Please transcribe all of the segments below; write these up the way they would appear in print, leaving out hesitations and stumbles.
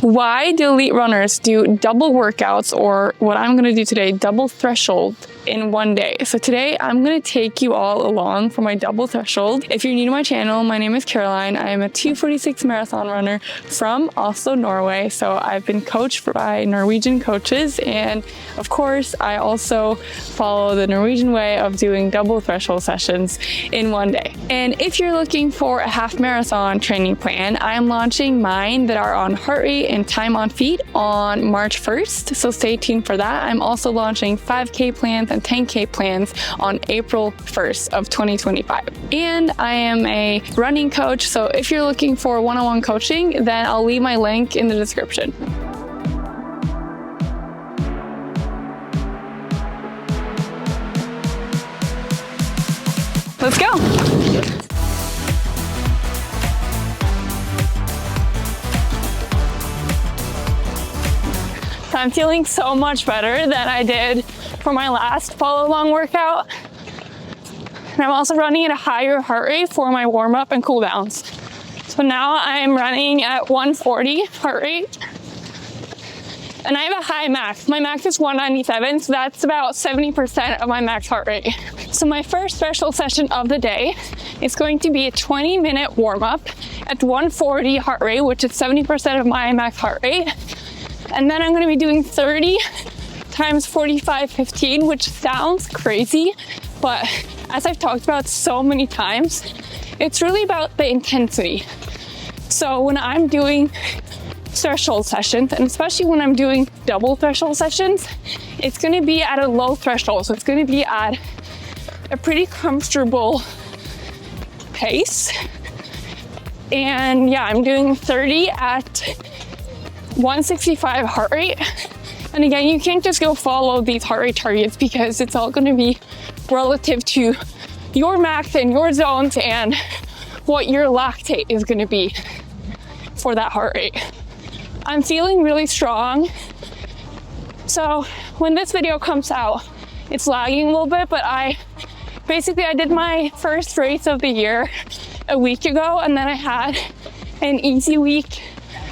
Why do elite runners do double workouts, or what I'm going to do today, double threshold in one day? So today I'm going to take you all along for my double threshold. If you're new to my channel, my name is Karoline. I am a 2:46 marathon runner from Oslo, Norway. So I've been coached by Norwegian coaches, and of course I also follow the Norwegian way of doing double threshold sessions in one day. And if you're looking for a half marathon training plan, I am launching mine that are on heart rate and time on feet on March 1st. So stay tuned for that. I'm also launching 5K plans and 10K plans on April 1st of 2025. And I am a running coach. So if you're looking for one-on-one coaching, then I'll leave my link in the description. Let's go. I'm feeling so much better than I did for my last follow along workout. And I'm also running at a higher heart rate for my warm up and cool downs. So now I'm running at 140 heart rate. And I have a high max. My max is 197, so that's about 70% of my max heart rate. So my first threshold session of the day is going to be a 20-minute warm up at 140 heart rate, which is 70% of my max heart rate. And then I'm going to be doing 30 times 45-15, which sounds crazy, but as I've talked about so many times, it's really about the intensity. So when I'm doing threshold sessions, and especially when I'm doing double threshold sessions, it's going to be at a low threshold. So it's going to be at a pretty comfortable pace. And yeah, I'm doing 30 at 165 heart rate. And again, you can't just go follow these heart rate targets because it's all going to be relative to your max and your zones and what your lactate is going to be for that heart rate. I'm feeling really strong. So when this video comes out, it's lagging a little bit, but I did my first race of the year a week ago, and then I had an easy week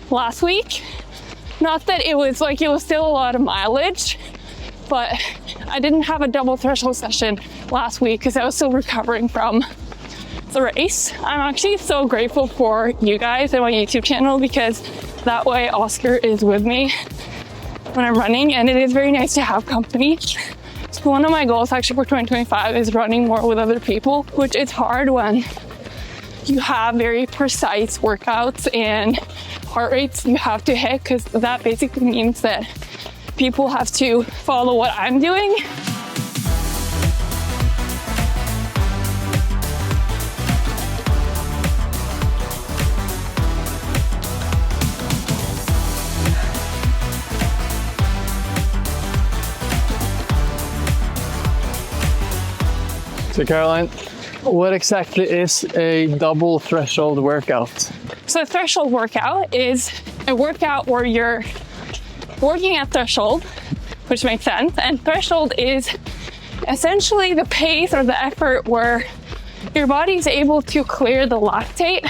last week. Not that it was still a lot of mileage, but I didn't have a double threshold session last week because I was still recovering from the race. I'm actually so grateful for you guys and my YouTube channel because that way Oscar is with me when I'm running, and it is very nice to have company. So one of my goals actually for 2025 is running more with other people, which is hard when you have very precise workouts and heart rates you have to hit, because that basically means that people have to follow what I'm doing. So Karoline, what exactly is a double threshold workout? So a threshold workout is a workout where you're working at threshold, which makes sense. And threshold is essentially the pace or the effort where your body is able to clear the lactate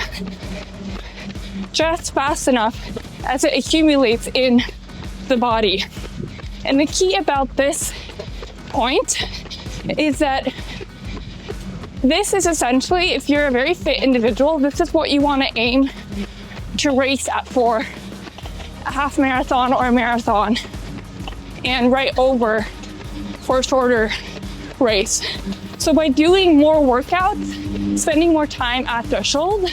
just fast enough as it accumulates in the body. And the key about this point is that this is essentially, if you're a very fit individual, this is what you want to aim to race at for a half marathon or a marathon, and right over for a shorter race. So by doing more workouts, spending more time at threshold,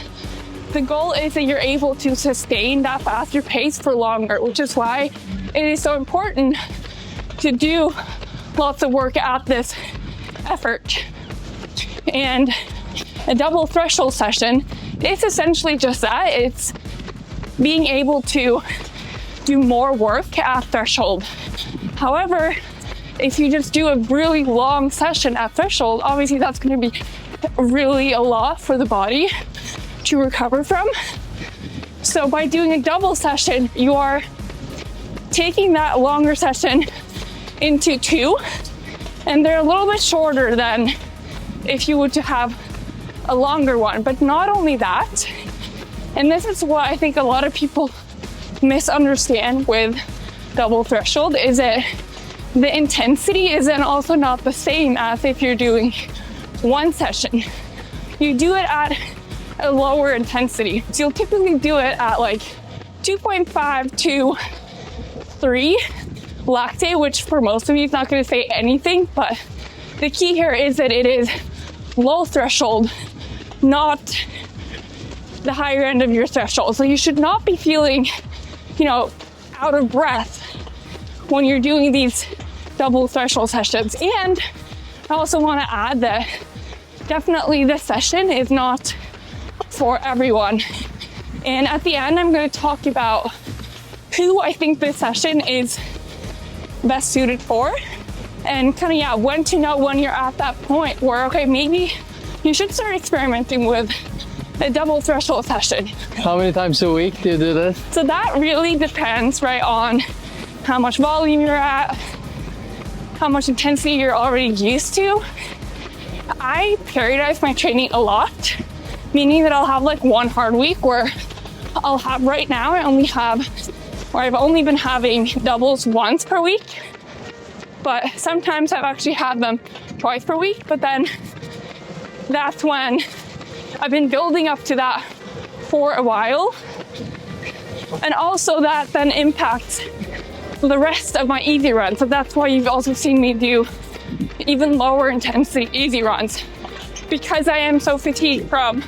the goal is that you're able to sustain that faster pace for longer, which is why it is so important to do lots of work at this effort. And a double threshold session is essentially just that. It's being able to do more work at threshold. However, if you just do a really long session at threshold, obviously that's going to be really a lot for the body to recover from. So by doing a double session, you are taking that longer session into two, and they're a little bit shorter than if you were to have a longer one. But not only that, and this is what I think a lot of people misunderstand with double threshold is that the intensity is then also not the same as if you're doing one session. You do it at a lower intensity. So you'll typically do it at like 2.5 to 3 lactate, which for most of you is not going to say anything, but the key here is that it is low threshold, not the higher end of your threshold. So you should not be feeling, out of breath when you're doing these double threshold sessions. And I also want to add that definitely this session is not for everyone. And at the end, I'm going to talk about who I think this session is best suited for, and when to know when you're at that point where, okay, maybe you should start experimenting with a double threshold session. How many times a week do you do this? So that really depends, right, on how much volume you're at, how much intensity you're already used to. I periodize my training a lot, meaning that I'll have like one hard week where I'll have, right now I've only been having doubles once per week, but sometimes I've actually had them twice per week. But then that's when I've been building up to that for a while. And also that then impacts the rest of my easy runs. So that's why you've also seen me do even lower intensity easy runs, because I am so fatigued from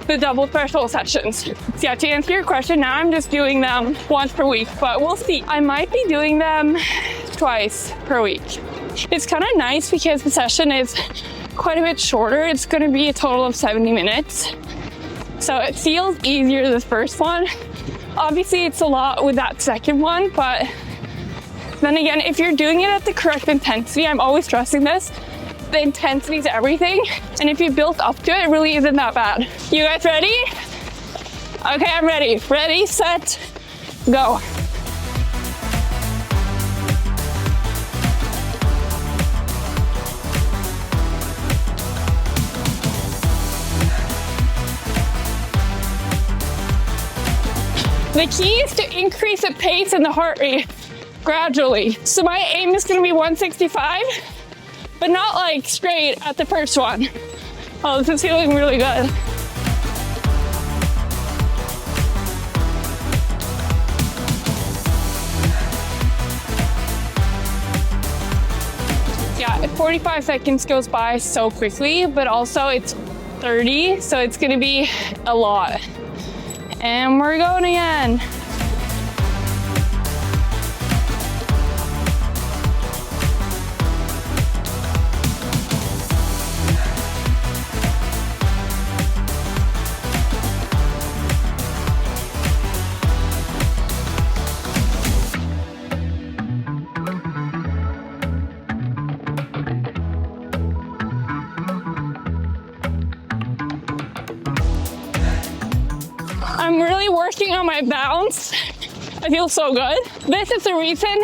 the double threshold sessions. So yeah, to answer your question, now I'm just doing them once per week, but we'll see. I might be doing them twice per week. It's kind of nice because the session is quite a bit shorter. It's going to be a total of 70 minutes. So it feels easier, the first one. Obviously, it's a lot with that second one, but then again, if you're doing it at the correct intensity, I'm always stressing this, the intensity is everything. And if you build up to it, it really isn't that bad. You guys ready? Okay, I'm ready. Ready, set, go. The key is to increase the pace and the heart rate gradually. So my aim is going to be 165, but not like straight at the first one. Oh, this is feeling really good. Yeah, 45 seconds goes by so quickly, but also it's 30, so it's going to be a lot. And we're going again. I'm really working on my balance. I feel so good. This is the reason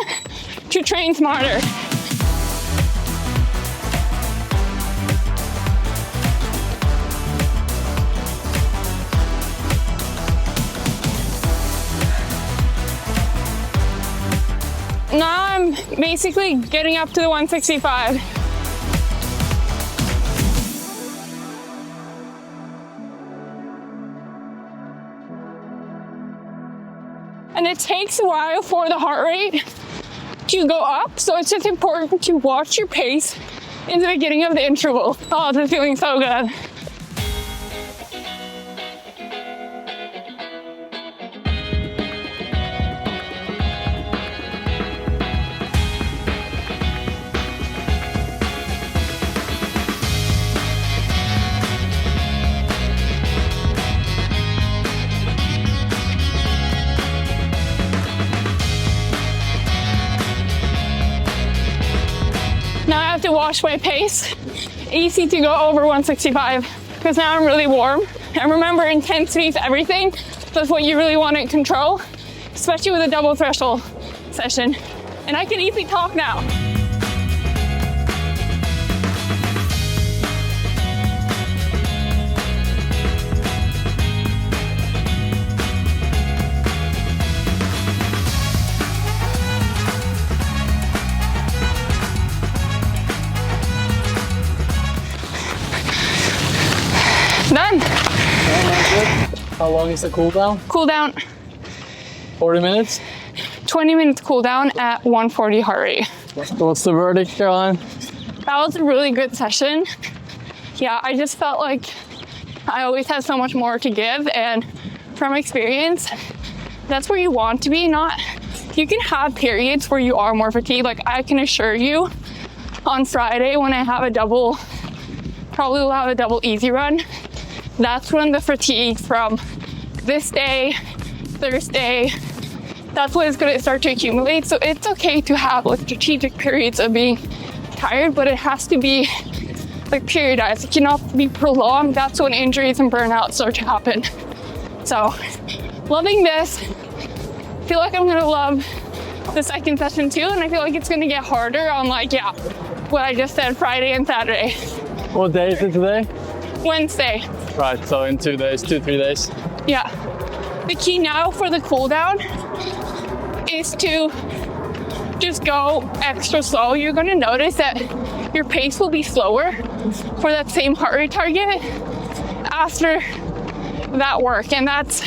to train smarter. Now I'm basically getting up to the 165. And it takes a while for the heart rate to go up, so it's just important to watch your pace in the beginning of the interval. Oh, this is feeling so good. Now I have to watch my pace. Easy to go over 165 because now I'm really warm. And remember, intensity is everything. That's what you really want to control, especially with a double threshold session. And I can easily talk now. How long is the cool down? Cool down, 40 minutes? 20 minutes cool down at 140 heart rate. What's the verdict, Karoline? That was a really good session. Yeah, I just felt like I always have so much more to give, and from experience, that's where you want to be. You can have periods where you are more fatigued. Like I can assure you on Friday when I have probably will have a double easy run, that's when the fatigue from this day, Thursday, that's when it's going to start to accumulate. So it's okay to have like strategic periods of being tired, but it has to be like periodized. It cannot be prolonged. That's when injuries and burnout start to happen. So loving this. Feel like I'm gonna love the second session too, and I feel like it's gonna get harder on what I just said, Friday and Saturday. What day is it today? Wednesday. Right, so in 2 days, 2-3 days. Yeah. The key now for the cool down is to just go extra slow. You're gonna notice that your pace will be slower for that same heart rate target after that work, and that's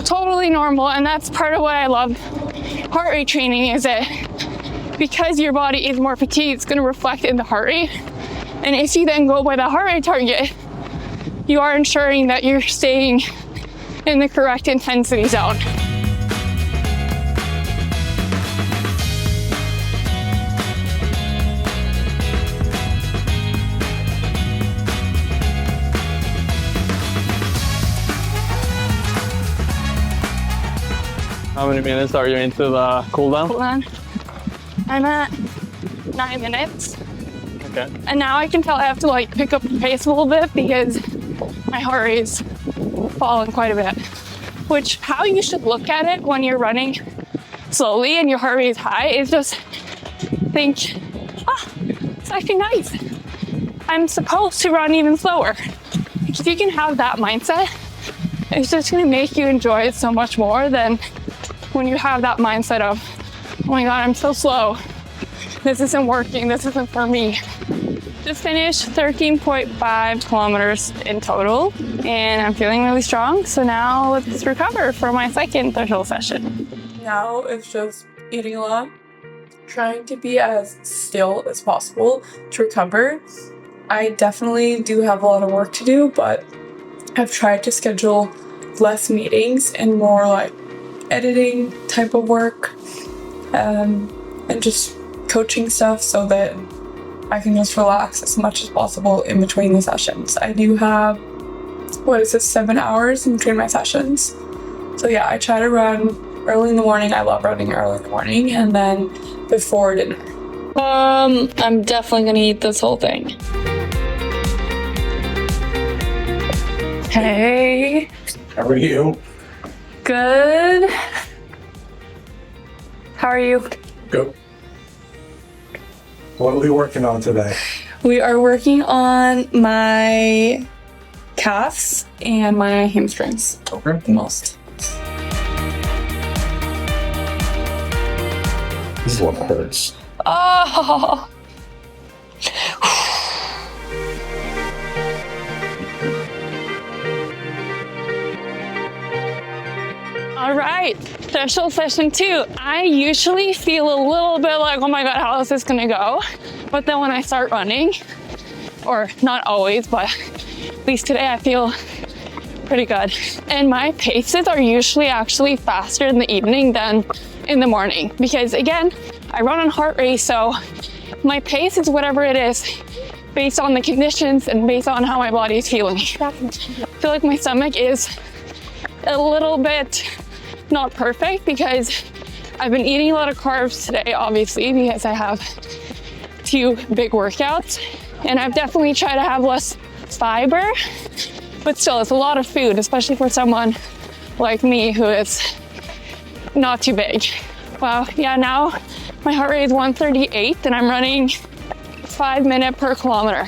totally normal. And that's part of what I love heart rate training, is that because your body is more fatigued, it's going to reflect in the heart rate. And if you then go by the heart rate target, you are ensuring that you're staying in the correct intensity zone. How many minutes are you into the cool down? Cool down. I'm at 9 minutes. Okay. And now I can tell I have to pick up the pace a little bit because my heart rate's fallen quite a bit. Which, how you should look at it when you're running slowly and your heart rate is high is just think, it's actually nice. I'm supposed to run even slower. If you can have that mindset, it's just gonna make you enjoy it so much more than when you have that mindset of, oh my God, I'm so slow. This isn't working, this isn't for me. Just finished 13.5 kilometers in total, and I'm feeling really strong. So now let's recover for my second threshold session. Now it's just eating a lot, trying to be as still as possible to recover. I definitely do have a lot of work to do, but I've tried to schedule less meetings and more editing type of work, and just coaching stuff so that I can just relax as much as possible in between the sessions. I do have, 7 hours in between my sessions. So yeah, I try to run early in the morning. I love running early in the morning, and then before dinner. I'm definitely gonna eat this whole thing. Hey. How are you? Good. How are you? Good. What are we working on today? We are working on my calves and my hamstrings Okay. the most. This is what hurts. Oh. All right, threshold session 2. I usually feel a little bit like, oh my God, how is this gonna go? But then when I start running, or not always, but at least today I feel pretty good. And my paces are usually actually faster in the evening than in the morning. Because again, I run on heart rate, so my pace is whatever it is based on the conditions and based on how my body is feeling. I feel like my stomach is a little bit not perfect because I've been eating a lot of carbs today, obviously, because I have 2 big workouts, and I've definitely tried to have less fiber, but still it's a lot of food, especially for someone like me who is not too big. Wow, yeah, now my heart rate is 138 and I'm running 5 minutes per kilometer.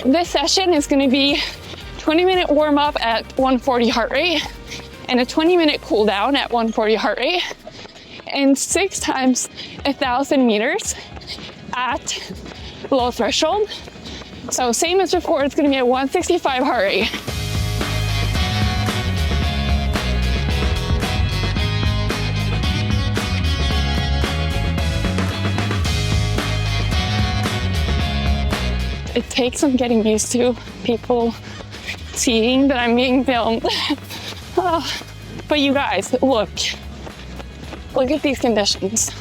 This session is going to be 20-minute warm up at 140 heart rate and a 20-minute cool down at 140 heart rate, and 6 times 1,000 meters at low threshold. So same as before, it's gonna be at 165 heart rate. it takes some getting used to people seeing that I'm being filmed. But you guys, look at these conditions.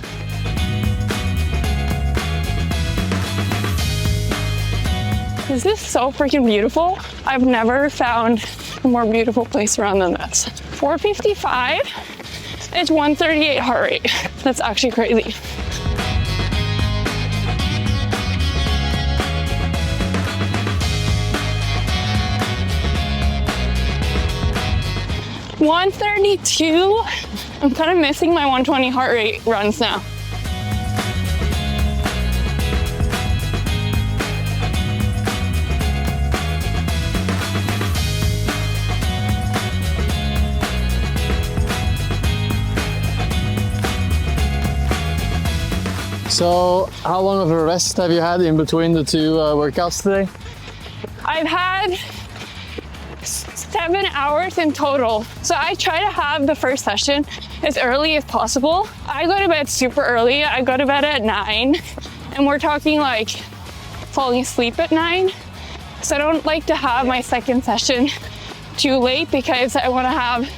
This is so freaking beautiful. I've never found a more beautiful place around than this. 455, it's 138 heart rate. That's actually crazy. $132. I'm kind of missing my 120 heart rate runs now. So, how long of a rest have you had in between the two workouts today? I've had 7 hours in total. So I try to have the first session as early as possible. I go to bed super early. I go to bed at 9, and we're talking like falling asleep at 9. So I don't like to have my second session too late because I want to have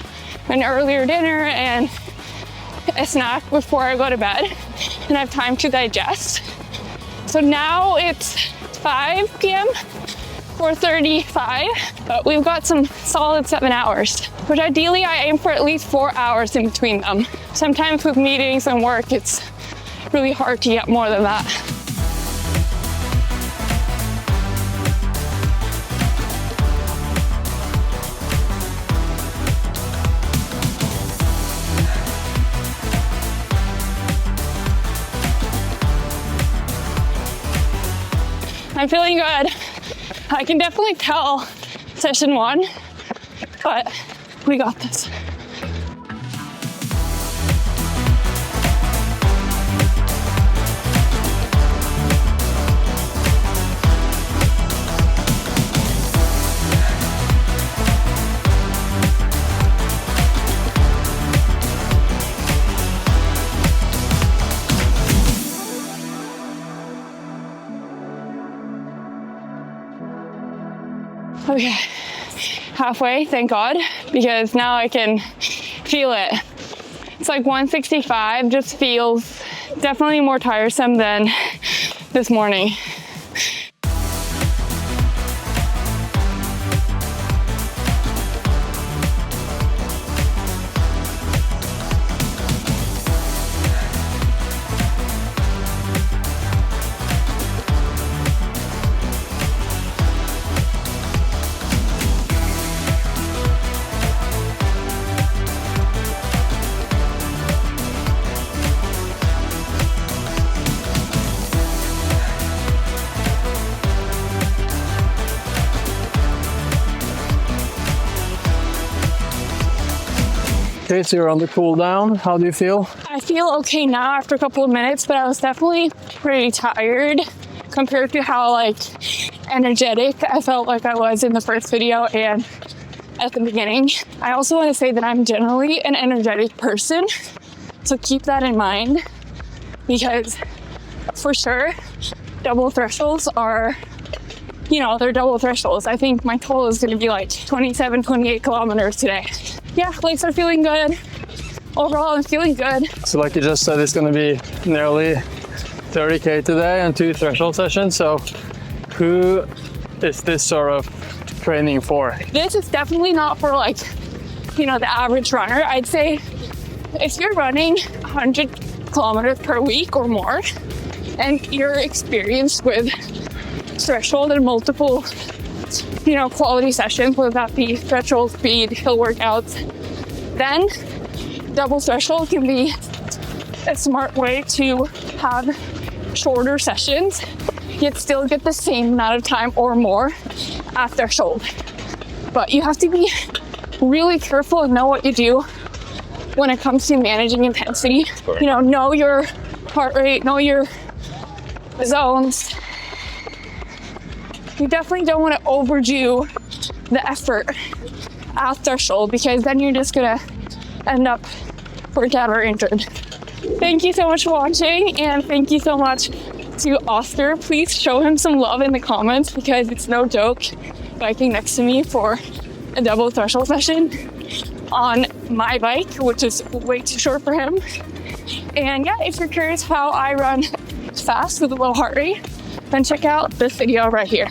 an earlier dinner and a snack before I go to bed and have time to digest. So now it's 5 p.m. 4:35, but we've got some solid 7 hours, which ideally I aim for at least 4 hours in between them. Sometimes with meetings and work, it's really hard to get more than that. I'm feeling good. I can definitely tell session 1, but we got this. Okay, halfway, thank God, because now I can feel it. It's like 165, just feels definitely more tiresome than this morning. Okay, so you're on the cool down. How do you feel? I feel okay now after a couple of minutes, but I was definitely pretty tired compared to how energetic I felt like I was in the first video and at the beginning. I also want to say that I'm generally an energetic person, so keep that in mind, because for sure double thresholds are, they're double thresholds. I think my total is going to be like 27, 28 kilometers today. Yeah, legs are feeling good. Overall, I'm feeling good. So like you just said, it's going to be nearly 30K today and 2 threshold sessions. So who is this sort of training for? This is definitely not for the average runner. I'd say if you're running 100 kilometers per week or more and you're experienced with threshold and multiple quality sessions, whether that be threshold, speed, hill workouts, then double threshold can be a smart way to have shorter sessions, yet still get the same amount of time or more at threshold. But you have to be really careful and know what you do when it comes to managing intensity. Know your heart rate, know your zones. You definitely don't want to overdo the effort at threshold, because then you're just gonna end up burnt out or injured. Thank you so much for watching, and thank you so much to Oscar, please show him some love in the comments because it's no joke biking next to me for a double threshold session on my bike, which is way too short for him. And yeah, if you're curious how I run fast with a low heart rate, then check out this video right here.